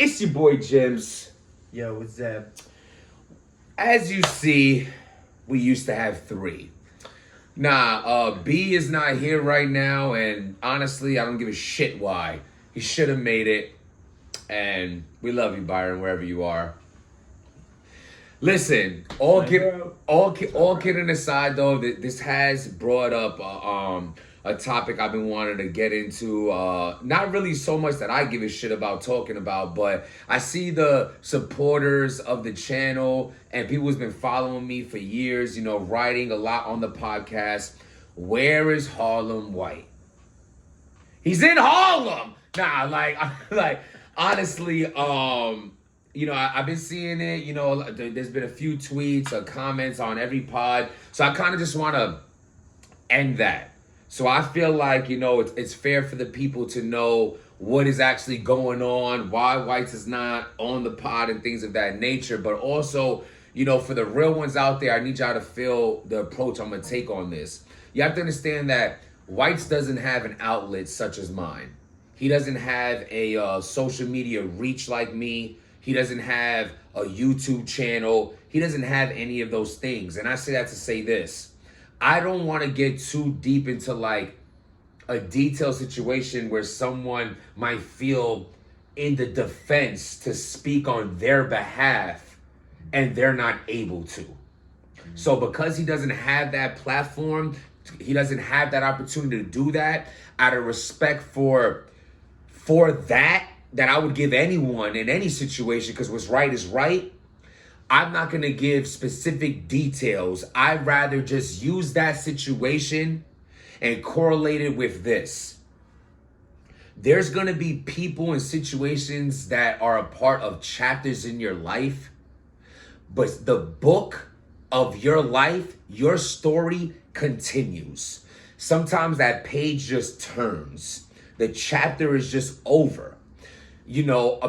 It's your boy Jimz. Yo, what's up? As you see, we used to have three. B is not here right now, and honestly, I don't give a shit why. He should have made it, and we love you, Byron, wherever you are. Listen, all kidding aside, though, this has brought up a topic I've been wanting to get into. Not really so much that I give a shit about talking about, but I see the supporters of the channel and people who's been following me for years, writing a lot on the podcast. Where is Harlem White? He's in Harlem. Honestly, I've been seeing it. There's been a few tweets or comments on every pod. So I kind of just want to end that. So I feel like, it's fair for the people to know what is actually going on, why Whites is not on the pod and things of that nature. But also, for the real ones out there, I need y'all to feel the approach I'm going to take on this. You have to understand that Whites doesn't have an outlet such as mine. He doesn't have a social media reach like me. He doesn't have a YouTube channel. He doesn't have any of those things. And I say that to say this. I don't want to get too deep into like a detailed situation where someone might feel in the defense to speak on their behalf and they're not able to. So because he doesn't have that platform, he doesn't have that opportunity to do that, out of respect for that I would give anyone in any situation, because what's right is right, I'm not going to give specific details. I'd rather just use that situation and correlate it with this. There's going to be people and situations that are a part of chapters in your life, but the book of your life, your story continues. Sometimes that page just turns. The chapter is just over.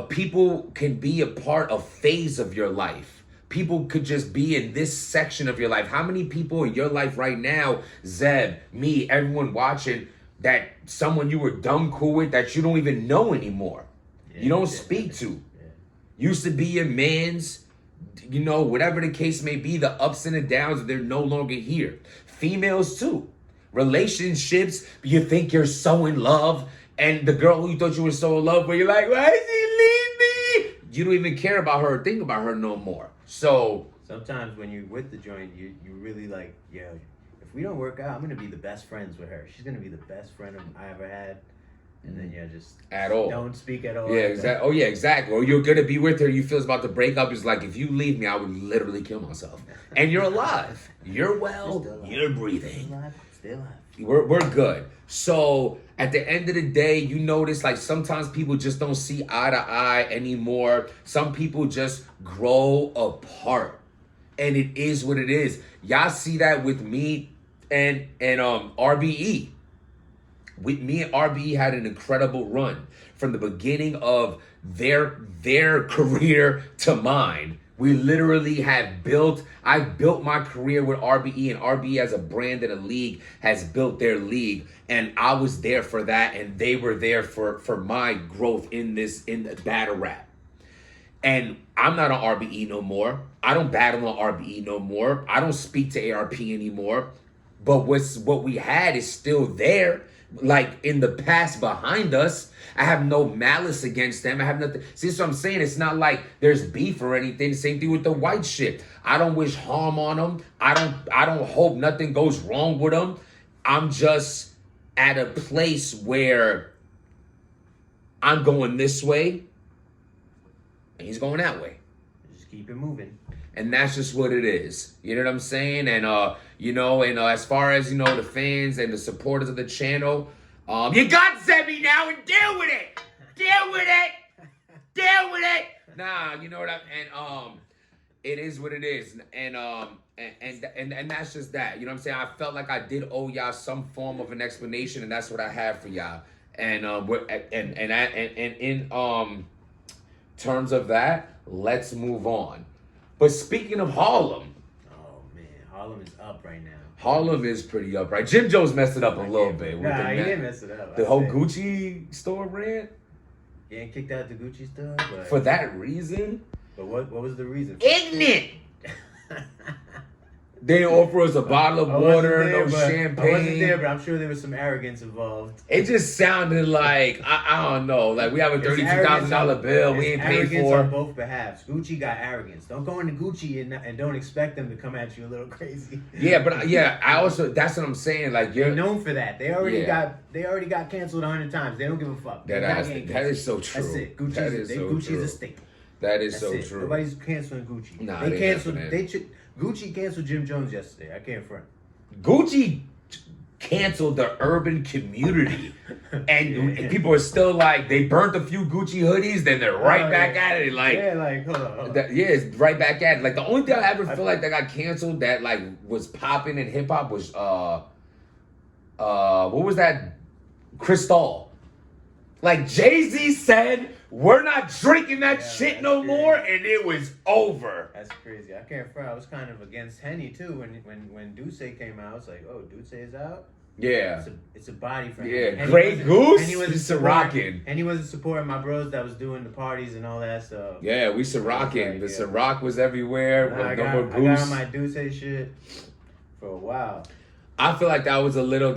People can be a part of phase of your life. People could just be in this section of your life. How many people in your life right now, Zeb, me, everyone watching, that someone you were dumb cool with that you don't even know anymore? You don't speak to. Used to be your mans, whatever the case may be, the ups and the downs, they're no longer here. Females too. Relationships, you think you're so in love, and the girl who you thought you were so in love with, you're like, why does he leave me? You don't even care about her or think about her no more. So sometimes when you're with the joint, you really like, if we don't work out, I'm gonna be the best friends with her. She's gonna be the best friend I ever had. And then just at all don't speak at all. Yeah, exactly. Oh yeah, exactly. Or you're gonna be with her, you feel it's about to break up. It's like, if you leave me, I would literally kill myself. And you're alive. You're well. You're breathing. Still alive. We're good. So at the end of the day, you notice like sometimes people just don't see eye to eye anymore. Some people just grow apart, and it is what it is. Y'all see that with me and RBE. With me and RBE had an incredible run from the beginning of their career to mine. We literally I've built my career with RBE, and RBE as a brand and a league has built their league. And I was there for that, and they were there for my growth in the battle rap. And I'm not on RBE no more. I don't battle on RBE no more. I don't speak to ARP anymore. But what we had is still there, like in the past behind us. I have no malice against them. I have nothing. See, that's what I'm saying. It's not like there's beef or anything. Same thing with the white shit. I don't wish harm on them. I don't hope nothing goes wrong with them. I'm just at a place where I'm going this way and he's going that way. Just keep it moving. And that's just what it is. You know what I'm saying? And, as far as, the fans and the supporters of the channel, you got Zebby now, and deal with it. Deal with it. Deal with it. Nah, you know what it is what it is. And that's just that. You know what I'm saying? I felt like I did owe y'all some form of an explanation, and that's what I have for y'all. And in terms of that, let's move on. But speaking of Harlem. Oh man, Harlem is up right now. Harlem is pretty up, right? Jim Jones messed it up a little bit. Nah, he didn't mess it up. The whole Gucci store rant? getting kicked out the Gucci store. But, For that reason? But what was the reason? Ignorant! They didn't offer us a bottle of water, no champagne. I wasn't there, but I'm sure there was some arrogance involved. It just sounded like, I don't know, like we have a $32,000 bill we ain't paid for. On both behalves. Gucci got arrogance. Don't go into Gucci and don't expect them to come at you a little crazy. Yeah, but I also, that's what I'm saying. Like they're known for that. They already got canceled 100 times. They don't give a fuck. That is so true. That's it. Gucci's a staple. That is so true. Nobody's canceling Gucci. Nah, they canceled. Gucci canceled Jim Jones yesterday. I can't front. Gucci canceled the urban community, and people are still like they burnt a few Gucci hoodies, then they're right back at it. Like hold on. It's right back at it. Like the only thing I ever feel like that got canceled that like was popping in hip hop was what was that? Cristal. Like Jay-Z said, we're not drinking that shit no more, and it was over. That's crazy. I can't front. I was kind of against Henny too when Duce came out. I was like, oh, Duce is out. Yeah, it's a body for him. Yeah, Grey Goose. He's rocking, and he wasn't supporting my bros that was doing the parties and all that stuff. Yeah, we rocking. The Ciroc was everywhere. I got on my Duce shit for a while. I feel like that was a little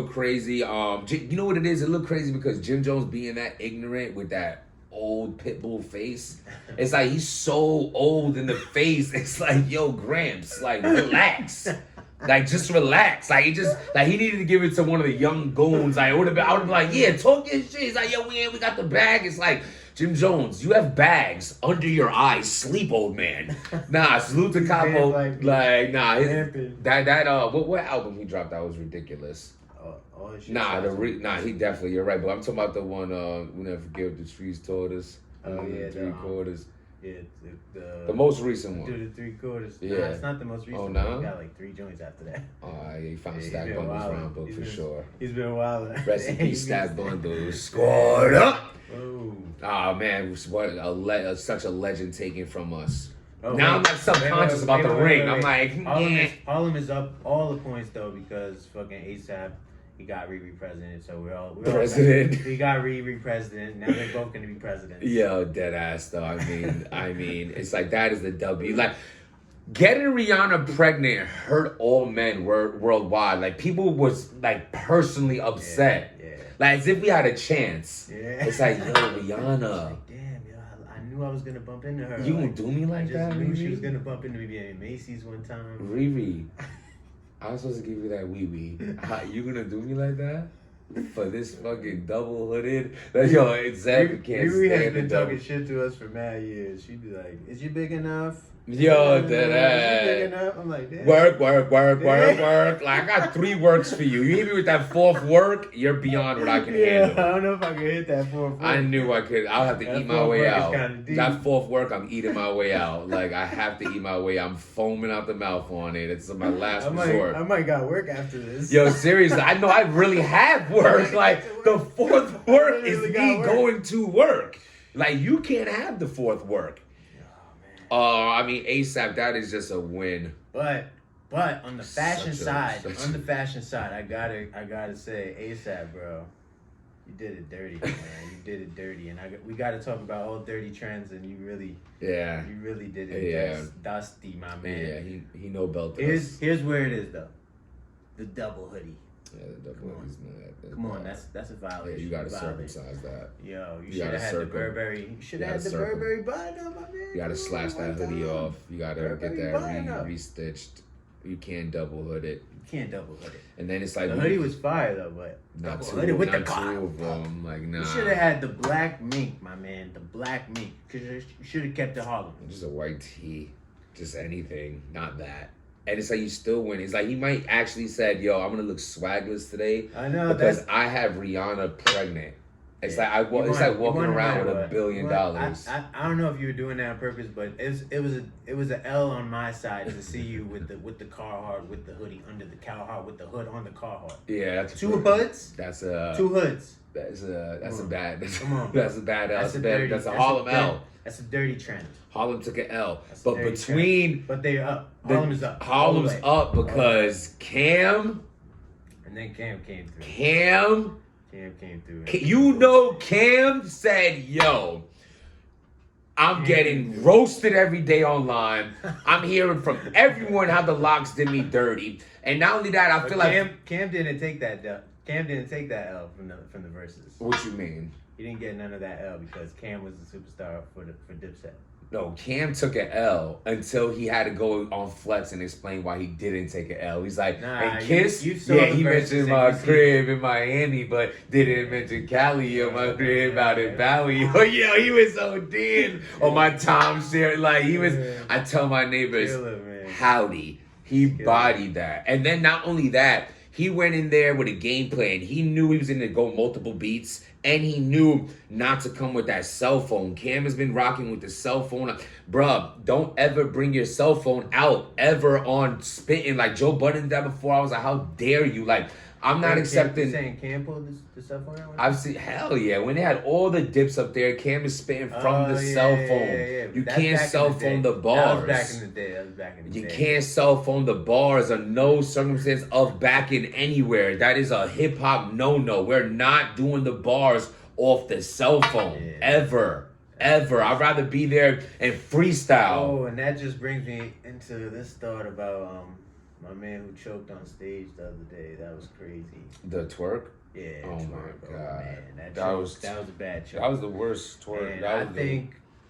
crazy. You know what it is? It's a little crazy because Jim Jones being that ignorant with that old pitbull face. It's like he's so old in the face. It's like, yo, Gramps, like relax. Like just relax. Like he needed to give it to one of the young goons. Like I would have been like, yeah, talk your shit. He's like, yo, we got the bag. It's like, Jim Jones, you have bags under your eyes. Sleep, old man. Nah, salute to Capo. Like, nah, what album he dropped that was ridiculous. He definitely, you're right. But I'm talking about the one, We Never Forget What the Streets Told Us. Three quarters. Yeah, the most recent one. Do the 3/4. Yeah, nah, it's not the most recent. Oh no, he got like 3 joints after that. Oh, he found Stack Bundles round book for sure. He's been wild. Rest in peace, Stack Bundles. Scored up. Oh man, what such a legend taken from us. Now I'm like subconscious about the ring. I'm like, Harlem is up all the points though because fucking ASAP. He got Riri president, so we're all president. He got Riri president. Now they're both gonna be presidents. Yo, dead ass though. I mean, it's like that is the W. Like getting Rihanna pregnant hurt all men worldwide. Like people was like personally upset. Yeah. Like as if we had a chance. Yeah. It's like, yo, Rihanna. Like, damn, yo, I knew I was gonna bump into her. You gonna do me like that? I knew she was gonna bump into me at Macy's one time. Riri. I was supposed to give you that wee. You gonna do me like that? For this fucking double hooded? Yo, exactly. Riri has been talking shit to us for mad years. She'd be like, is you big enough? Yo, that ass. I'm like, damn. Work. Like, I got 3 works for you. You hit me with that 4th work, you're beyond what I can handle. I don't know if I can hit that 4th work. I knew I could. I'll have to eat my way out. That 4th work, I'm eating my way out. Like, I have to eat my way out. I'm foaming out the mouth on it. It's my last resort. I might got work after this. Yo, seriously, I know I really have work. Like, the 4th work is me going to work. Like, you can't have the 4th work. I mean, ASAP, that is just a win. But on the fashion side, I gotta say, ASAP, bro, you did it dirty, man. You did it dirty, and we gotta talk about all dirty trends, and you really did it dusty, my man. Yeah, he no belted us. Here's where it is though, the double hoodie. Yeah, the double hoodie's mad. Come on, that's a violation. Yeah, you gotta circumcise that. Yo, you should have had the Burberry. You should have had the Burberry button up, my man. You gotta slash that hoodie off. You gotta get that restitched. You can't double hood it. You can't double hood it. And then it's like the hoodie was fire though, but not two with of them. Like nah. You should have had the black mink, my man. The black mink, cause you should have kept it Harlem. Just a white tee, just anything, not that. And it's like you still win. It's like he might actually said, "Yo, I'm gonna look swagless today." I know because I have Rihanna pregnant. It's like it's like walking around with $1 billion. I don't know if you were doing that on purpose, but it was an L on my side to see you with the Carhartt with the hoodie under the Carhartt with the hood on the Carhartt. Yeah, that's 2 hoods. That's 2 hoods. That's a bad. Come on. That's a bad L. That's a Harlem L. That's a dirty trend. Harlem took an L, but between but they're up. Harlem is up. Harlem's up because Cam. And then Cam came through. Cam Cam came through. You know, Cam said, yo, I'm getting roasted every day online. I'm hearing from everyone how the locks did me dirty. And not only that, I feel like Cam didn't take that. Cam didn't take that L from the verses. What you mean? He didn't get none of that L because Cam was the superstar for Dipset. No, Cam took an L until he had to go on Flex and explain why he didn't take an L. He's like, and Kiss, he mentioned my crib in Miami, but didn't mention Cali or my crib out in Bowie. Oh, yeah, he was so dead. Or my timeshare, like he was. I tell my neighbors, howdy. He bodied that, and then not only that, he went in there with a game plan. He knew he was going to go multiple beats. And he knew not to come with that cell phone. Cam has been rocking with the cell phone. Bruh, don't ever bring your cell phone out ever on spitting. Like Joe Budden did that before. I was like, how dare you? Like, I'm not accepting. You saying Cam pulled the cell phone out? I've seen, hell yeah. When they had all the dips up there, Cam is spitting from the cell phone. Yeah. You can't cell phone the bars. That was back in the day. You can't cell phone the bars under no circumstance of backing anywhere. That is a hip hop no-no. We're not doing the bars off the cell phone. Ever. I'd rather be there and freestyle. Oh, and that just brings me into this thought about my man who choked on stage the other day. That was crazy. The twerk? Yeah. Oh twerk. my god. Man, that was a bad choke. That was the worst twerk. And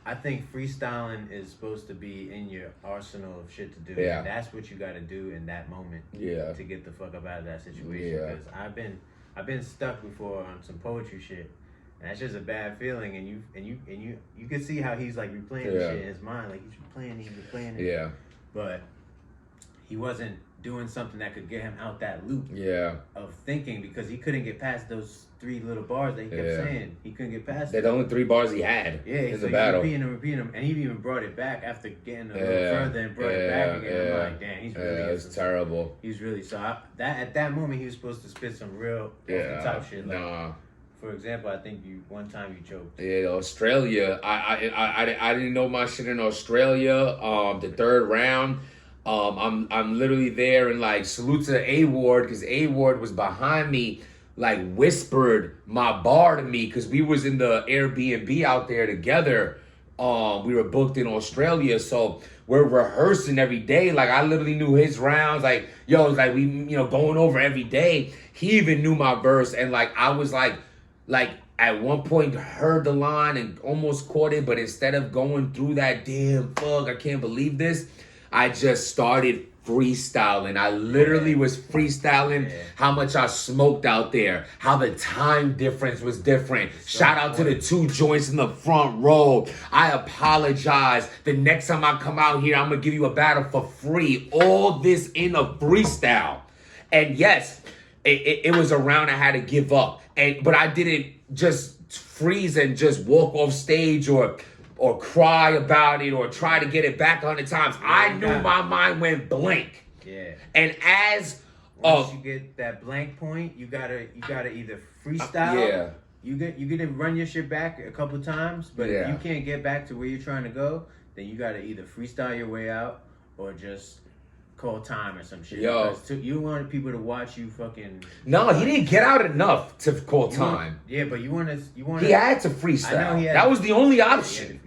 I think freestyling is supposed to be in your arsenal of shit to do. Yeah. And that's what you got to do in that moment. Yeah. To get the fuck up out of that situation. Yeah. Because I've been stuck before on some poetry shit. And that's just a bad feeling, and you can see how he's like replaying the shit in his mind, like he's replaying it. Yeah. But he wasn't doing something that could get him out that loop. Yeah. Of thinking, because he couldn't get past those 3 little bars that he kept saying. He couldn't get past. They're the only 3 bars he had. Yeah. In the battle. Repeating them, and he even brought it back after getting a little further and brought it back again. I'm like, damn, he's really. Yeah, it's terrible. He's really at that moment he was supposed to spit some real off the top shit. Like, for example, I think one time you choked. Yeah, Australia. I didn't know my shit in Australia. The 3rd round. I'm literally there and like salute to A Ward because A Ward was behind me, like whispered my bar to me because we was in the Airbnb out there together. We were booked in Australia, so we're rehearsing every day. Like I literally knew his rounds. Like yo, like we going over every day. He even knew my verse, and like I was like at one point heard the line and almost caught it, but instead of going through that damn fuck, I can't believe this, I just started freestyling. I literally was freestyling how much I smoked out there, how the time difference was different. Shout out to the 2 joints in the front row. I apologize. The next time I come out here, I'm going to give you a battle for free. All this in a freestyle. And yes, it was a round I had to give up. But I didn't just freeze and just walk off stage or cry about it or try to get it back 100 times. I knew my mind went blank. Yeah. And as once you get that blank point, you gotta either freestyle. Yeah. You gonna run your shit back a couple of times, but if you can't get back to where you're trying to go, then you gotta either freestyle your way out or just call time or some shit. Yo. You wanted people to watch you fucking. No, he didn't get out enough to call time. But you want to. He had to freestyle. I know he had that was the only option. He had to freestyle,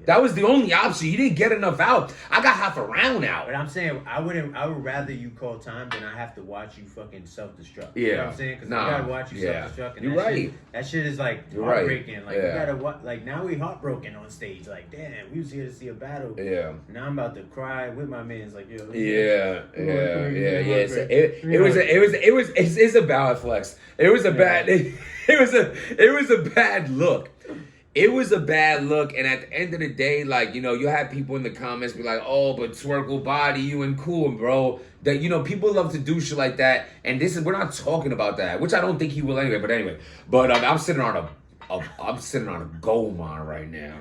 That was the only option. He didn't get enough out. I got half a round out. But I'm saying I would rather you call time than I have to watch you fucking self-destruct. Yeah. You know what I'm saying? Because I gotta watch you self-destruct. And you're right. That shit is like heartbreaking. Like you gotta like now we heartbroken on stage. Like damn, we was here to see a battle. Yeah. Now I'm about to cry with my man's like yo. It's a bad flex. It was a bad. It was a bad look. It was a bad look, and at the end of the day, like, you had people in the comments be like, oh, but Twerk will body you and cool, bro. That, people love to do shit like that, and we're not talking about that, which I don't think he will anyway, but I'm sitting on a gold mine right now.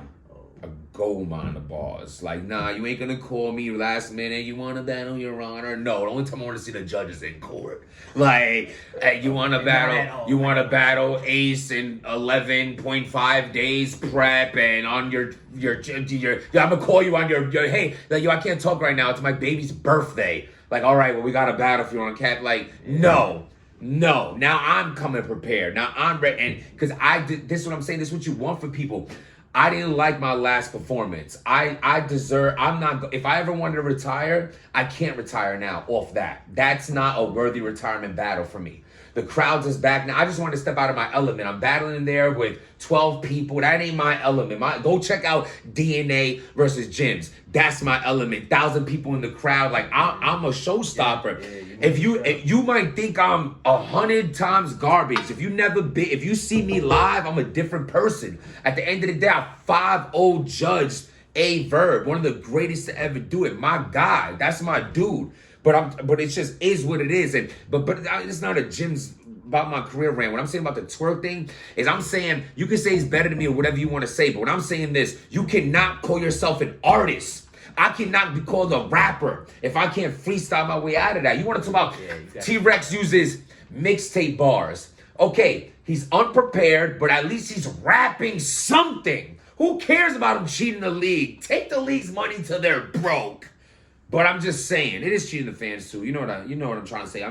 A gold mine of bars. Like, nah, you ain't gonna call me last minute. You want to battle, Your Honor? No, the only time I want to see the judges in court. Like, hey, you want to battle? You want to battle Ace in 11.5 days prep and on your I'm gonna call you on your hey, like, yo, I can't talk right now. It's my baby's birthday. Like, all right, well, we got a battle if you want to cat. Like, no. No, now I'm coming prepared. Now I'm ready, and because I did this, is what I'm saying. This is what you want for people. I didn't like my last performance. I deserve. I'm not. If I ever wanted to retire, I can't retire now off that. That's not a worthy retirement battle for me. The crowd is back now. I just want to step out of my element. I'm battling there with 12 people. That ain't my element. Go check out DNA versus jimz. That's my element. 1,000 people in the crowd. Like I'm a showstopper. If you might think I'm 100 times garbage. If you see me live, I'm a different person. At the end of the day, I 5-0 judged A Verb, one of the greatest to ever do it. My guy, that's my dude. But it just is what it is, but it's not a jimz about my career rant. What I'm saying about the twerk thing is I'm saying you can say he's better than me or whatever you want to say, but when I'm saying this, you cannot call yourself an artist. I cannot be called a rapper if I can't freestyle my way out of that. You want to talk about T-Rex uses mixtape bars. Okay, he's unprepared, but at least he's rapping something. Who cares about him cheating the league? Take the league's money till they're broke. But I'm just saying, it is cheating the fans too. You know what I'm trying to say.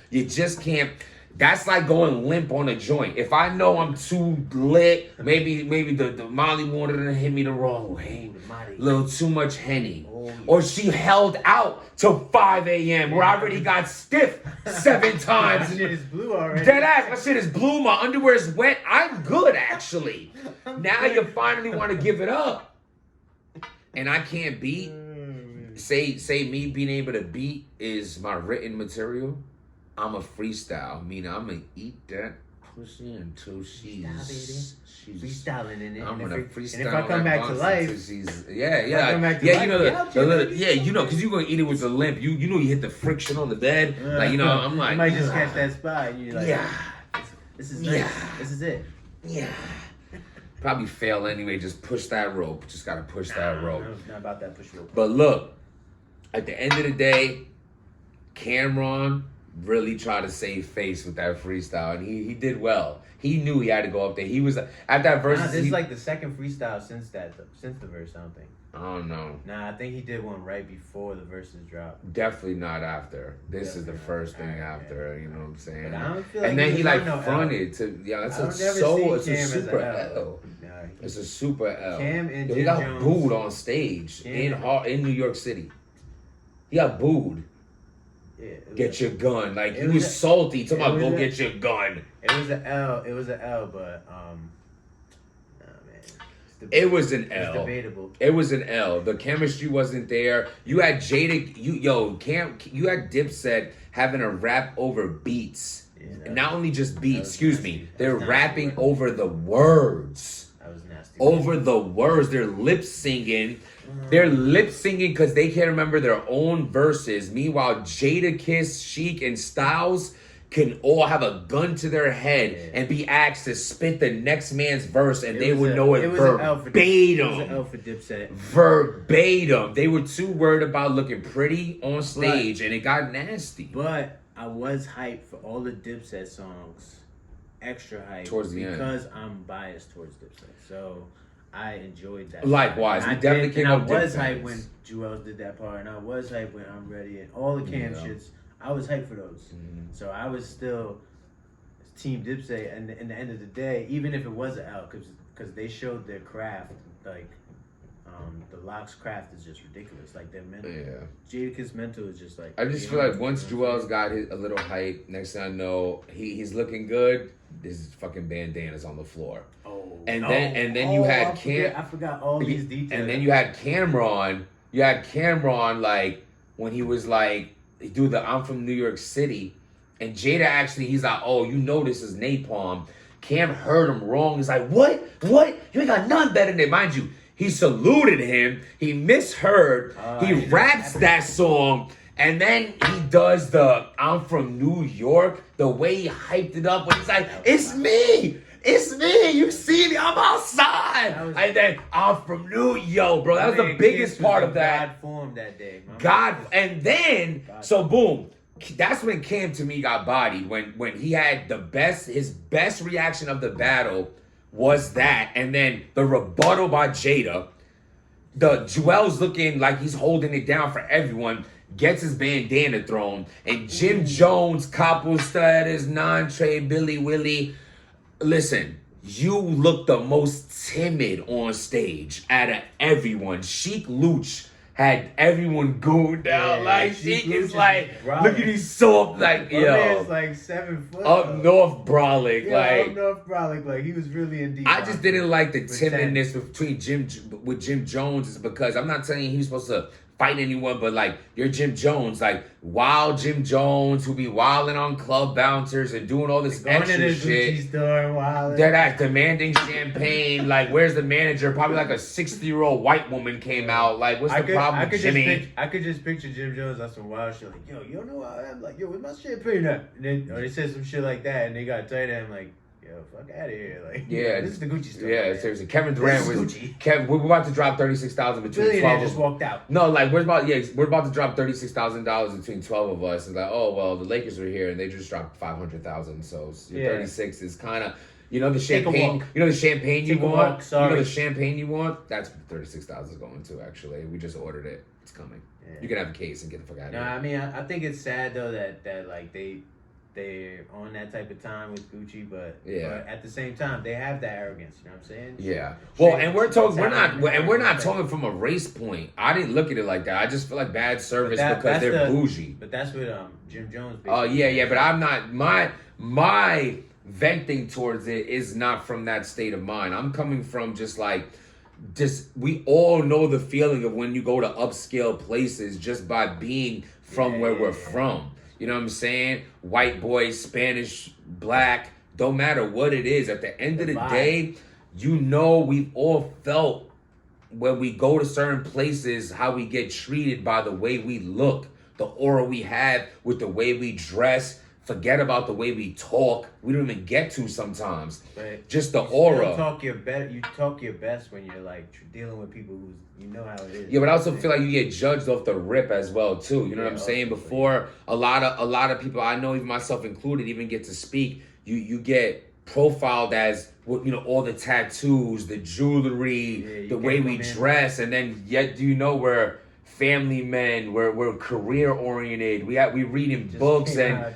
You just can't. That's like going limp on a joint. If I know I'm too lit, maybe the Molly wanted to hit me the wrong way. A little too much Henny. Or she held out till 5 a.m. where I already got stiff 7 times. My shit is blue already. Dead ass, my shit is blue, my underwear is wet. I'm good, actually. Now you finally want to give it up. And I can't beat. Say me being able to beat is my written material. I'm a freestyle, meaning I'm gonna eat that pussy until she's freestyling in it. I'm gonna freestyle. And if I come back to life, because you're gonna eat it with the limp. You hit the friction on the bed, I'm like, you might just catch that spot. And you're like, this is nice. Yeah. This is it. Yeah. Probably fail anyway. Just push that rope. Just gotta push that rope. No, it's not about that push rope. But look, at the end of the day, Cameron really tried to save face with that freestyle, and he did well. He knew he had to go up there. He was at that verse. This is like the second freestyle since the verse. I don't think. I don't know. Nah, I think he did one right before the verses dropped. Definitely not after. This is the first thing after. You know what I'm saying? But I don't feel like and then he like no fronted to it's a super L. It's a super L. Cam and he got booed on stage in New York City. He got booed. Yeah, get your gun. Like he was salty. Talking about go get your gun. It was an L. It was an L, but nah, man. It was an L. It's debatable. It was an L. The chemistry wasn't there. You had Jada. You had Dipset having a rap over beats. Yeah, not only just beats. Excuse me. They're rapping over the words. That was nasty. Over the words. They're lip singing. They're lip singing because they can't remember their own verses. Meanwhile, Jada Kiss, Sheik, and Styles can all have a gun to their head and be asked to spit the next man's verse, and they would know it verbatim. It was an L for Dipset. Verbatim. They were too worried about looking pretty on stage, and it got nasty. But I was hyped for all the Dipset songs. Extra hyped. Towards the end. Because I'm biased towards Dipset. So I enjoyed that. Likewise, we definitely came up. I was hyped when Jewels did that part, and I was hyped when I'm Ready, and all the Cam shits. I was hyped for those. So I was still Team Dipset, and in the end of the day, even if it was an L, because they showed their craft, like the Locks' craft is just ridiculous. Like their mental, Jadakiss mental is just like. I just feel like once Jewels got a little hype, next thing I know, he's looking good. His fucking bandana's on the floor. And then you had Cam. I forgot all these details. And then you had Cameron. You had Cameron like when he was like, dude, I'm from New York City, and Jada actually, he's like, oh, this is napalm. Cam heard him wrong. He's like, what? You ain't got none better than it. Mind you, he saluted him. He misheard. He raps that song. And then he does the I'm from New York, the way he hyped it up when he's like, it's me. You see me, I'm outside. And then I'm from bro, that was the biggest part of that. God formed that day. And then, so boom. That's when Cam to me got bodied. When he had his best reaction of the battle was that. And then the rebuttal by Jada. The Jewel's looking like he's holding it down for everyone. gets his bandana thrown, and Jim Jones, Capo Status, Non-Trey, Billy Willie. Listen, you look the most timid on stage out of everyone. Chic Luch had everyone gooned out. Like, Chic is like, look at these soft, like, My man's like 7 foot. Up north brolic, Yeah, like. up north brolic, like, he was really in deep. I just didn't like the timidness between Jim Jones, is because I'm not telling you he was supposed to fight anyone, but like you're Jim Jones, like wild Jim Jones who be wilding on club bouncers and doing all this extra shit. Dead ass demanding champagne. Like, where's the manager? Probably like a 60-year-old white woman came out. Like, what's the problem, Jimmy? I could just picture Jim Jones on some wild shit. Like, yo, you don't know how I am. Like, yo, where's my champagne at? And then, or they said some shit like that, and they got tight at him. Like, yo, fuck out of here. Like, yeah, this is the Gucci stuff. Yeah, man. Seriously. Kevin Durant was Gucci. We're about to drop $36,000 between Billionaire 12 just walked out. No, like we're about to drop $36,000 between 12 of us. And like, oh well, the Lakers are here and they just dropped 500,000. So your 36 is kind of, you know, the champagne. You know the champagne you want. You know the champagne you want. That's what 36,000 is going to. Actually, we just ordered it. It's coming. Yeah. You can have a case and get the fuck out of here. No, I mean, I think it's sad though that like they're on that type of time with Gucci, but at the same time they have that arrogance. You know what I'm saying? Yeah. Well, and we're not talking from a race point. I didn't look at it like that. I just feel like bad service because they're bougie. But that's what Jim Jones. Oh yeah. But I'm not my venting towards it is not from that state of mind. I'm coming from just we all know the feeling of when you go to upscale places just by being from where we're from. You know what I'm saying? White boy, Spanish, black, don't matter what it is. At the end of the day, you know we've all felt when we go to certain places how we get treated by the way we look, the aura we have with the way we dress. Forget about the way we talk. We don't even get to sometimes. Right. Just the aura. You talk your best when you're like dealing with people who you know how it is. Yeah, but I also feel like you get judged off the rip as well too. You know what I'm saying? Before a lot of people, I know even myself included, even get to speak. You get profiled as, you know, all the tattoos, the jewelry, the way we dress, and then yet do you know we're family men, we're career oriented. We reading books and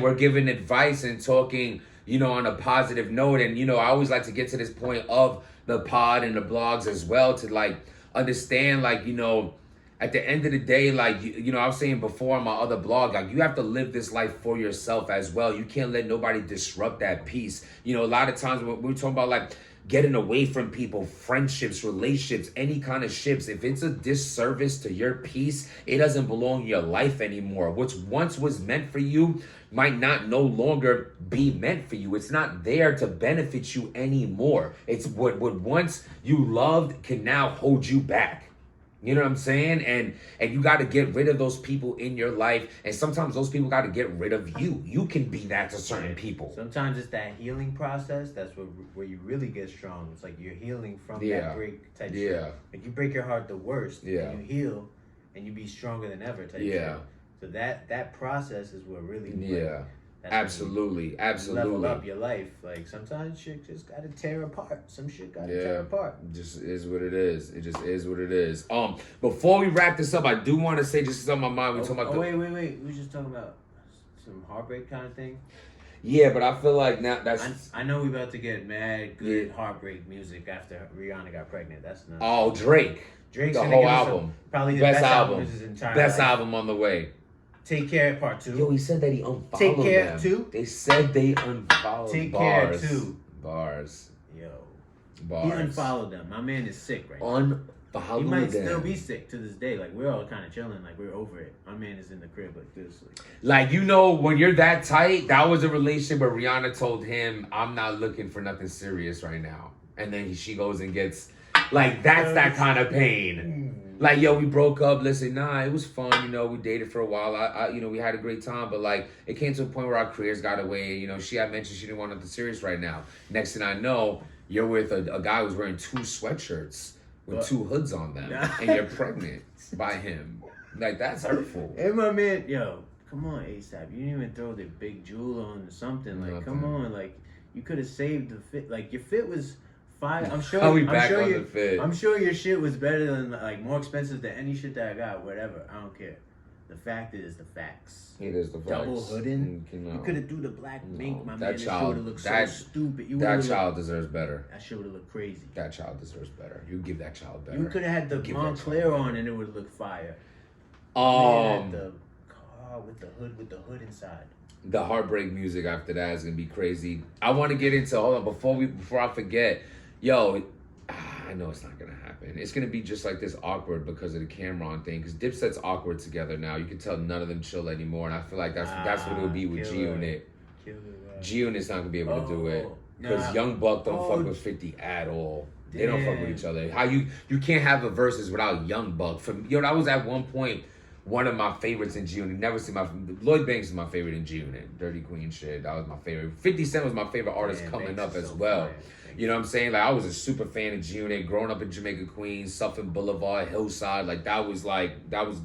we're giving advice and talking, you know, on a positive note. And you know, I always like to get to this point of the pod and the blogs as well to like understand, like, you know, at the end of the day, like, you know, I was saying before on my other blog, like, you have to live this life for yourself as well. You can't let nobody disrupt that peace. You know, a lot of times when we're talking about like getting away from people, friendships, relationships, any kind of ships, if it's a disservice to your peace, it doesn't belong in your life anymore. What once was meant for you might not no longer be meant for you. It's not there to benefit you anymore. It's what once you loved can now hold you back. You know what I'm saying? And you got to get rid of those people in your life. And sometimes those people got to get rid of you. You can be that to certain people. Sometimes it's that healing process. That's where you really get strong. It's like you're healing from that break type shit. Like you break your heart the worst. And you heal and you be stronger than ever type shit. So that process is what really Absolutely. Level up your life. Like sometimes shit just gotta tear apart. Some shit gotta tear apart. Just is what it is. It just is what it is. Before we wrap this up, I do want to say just on my mind. We talking about. Wait. We were just talking about some heartbreak kind of thing. Yeah, but I feel like now that's. I know we about to get mad good heartbreak music after Rihanna got pregnant. That's not. Oh, Drake. Drake's the whole album. Probably his best album of his entire life. Album on the way. Take Care Part 2. Yo, he said that he unfollowed Take Care them. 2. They said they unfollowed. Take Bars. Care 2. Bars. Yo. Bars. He unfollowed them. My man is sick right now. Unfollowed He might them. still be sick to this day. Like, we're all kind of chilling. Like, we're over it. My man is in the crib like this. Like, you know, when you're that tight, that was a relationship where Rihanna told him, I'm not looking for nothing serious right now. And then she goes and gets... Like, that's that kind of pain. Like, yo, we broke up. Listen, it was fun. You know, we dated for a while. I you know, we had a great time. But, like, it came to a point where our careers got away. You know, she had mentioned she didn't want nothing serious right now. Next thing I know, you're with a guy who's wearing 2 sweatshirts with 2 hoods on them. And you're pregnant by him. Like, that's hurtful. Hey, my man, yo, come on, ASAP. You didn't even throw the big jewel on or something. Like, come on. Like, you could have saved the fit. Like, your fit was... I'm sure your shit was better than, like, more expensive than any shit that I got. Whatever, I don't care. The fact is the facts. It is the facts. Double hooding. You You could have threw the black mink, my man. That child would have looked so stupid. That child deserves better. That shit would have looked crazy. That child deserves better. You give that child better. You could have had the Montclair on and it would have looked fire. The car with the hood inside. The heartbreak music after that is gonna be crazy. I want to get into, hold on, before I forget, yo, I know it's not gonna happen. It's gonna be just like this awkward because of the Cameron thing. Because Dipset's awkward together now. You can tell none of them chill anymore, and I feel like that's what it would be with G-Unit. G-Unit's not gonna be able to do it because Young Buck don't fuck with 50 at all. They don't fuck with each other. How you can't have a verses without Young Buck. That was at one point one of my favorites in G-Unit. Never seen Lloyd Banks is my favorite in G-Unit. Dirty Queen shit. That was my favorite. 50 Cent was my favorite artist coming up as well. You know what I'm saying? Like, I was a super fan of G-Unit, growing up in Jamaica, Queens, Suffolk Boulevard, Hillside. That was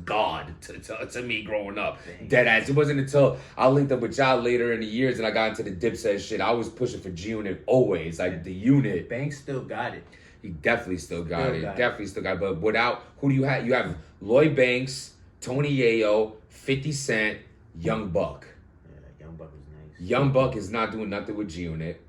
God to me growing up. Deadass. It wasn't until I linked up with y'all later in the years and I got into the Dipset shit. I was pushing for G-Unit always. Like, the unit. Banks still got it. He definitely still got it. Definitely still got it. But without, who do you have? You have Lloyd Banks, Tony Yayo, 50 Cent, Young Buck. Yeah, Young Buck was nice. Young Buck is not doing nothing with G-Unit.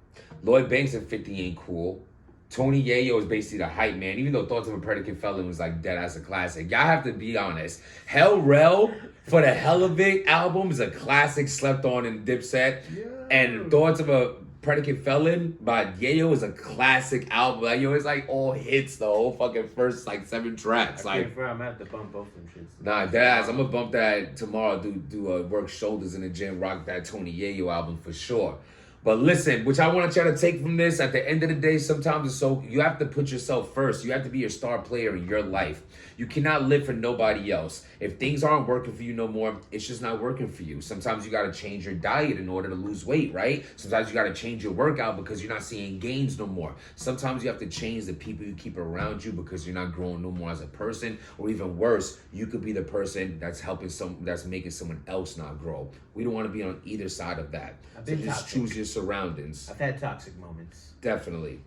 Lloyd Banks and 50 ain't cool. Tony Yayo is basically the hype man, even though Thoughts of a Predicate Felon was like dead as a classic. Y'all have to be honest. Hell Rel, for the hell of it, album is a classic, slept on in Dipset. Yeah. And Thoughts of a Predicate Felon by Yayo is a classic album. Like, yo, it's like all hits, the whole fucking first like 7 tracks. I'm gonna have to bump both them shits. Nah, deadass, I'm gonna bump that tomorrow. Do work shoulders in the gym, rock that Tony Yayo album for sure. But listen, which I want y'all to take from this, at the end of the day, sometimes it's so, you have to put yourself first. You have to be your star player in your life. You cannot live for nobody else. If things aren't working for you no more, it's just not working for you. Sometimes you got to change your diet in order to lose weight, right? Sometimes you got to change your workout because you're not seeing gains no more. Sometimes you have to change the people you keep around you because you're not growing no more as a person. Or even worse, you could be the person that's that's making someone else not grow. We don't want to be on either side of that. So just choose your surroundings. I've had toxic moments. Definitely.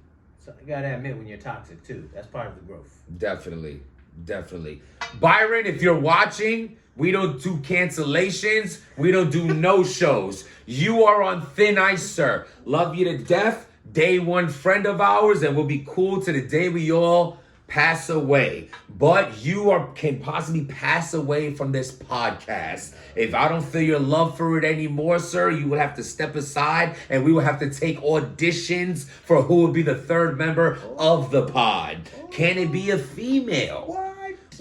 So you gotta admit when you're toxic too. That's part of the growth. Definitely. Byron, if you're watching, we don't do cancellations. We don't do no shows. You are on thin ice, sir. Love you to death. Day one friend of ours, and we'll be cool to the day we all pass away. But you can possibly pass away from this podcast. If I don't feel your love for it anymore, sir, you will have to step aside and we will have to take auditions for who will be the third member of the pod. Can it be a female? What?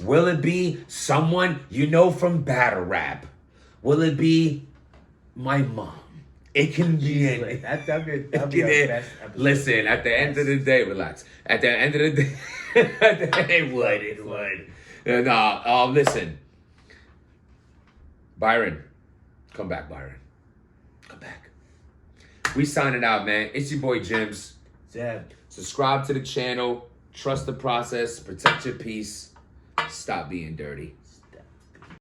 Will it be someone you know from battle rap? Will it be my mom? It can be any. That'd be our best episode. Listen, at the end of the day, relax. At the end of the day, it would. Listen. Byron, come back, Byron. Come back. We signing out, man. It's your boy Jimz. Zeb. Subscribe to the channel. Trust the process. Protect your peace. Stop being dirty.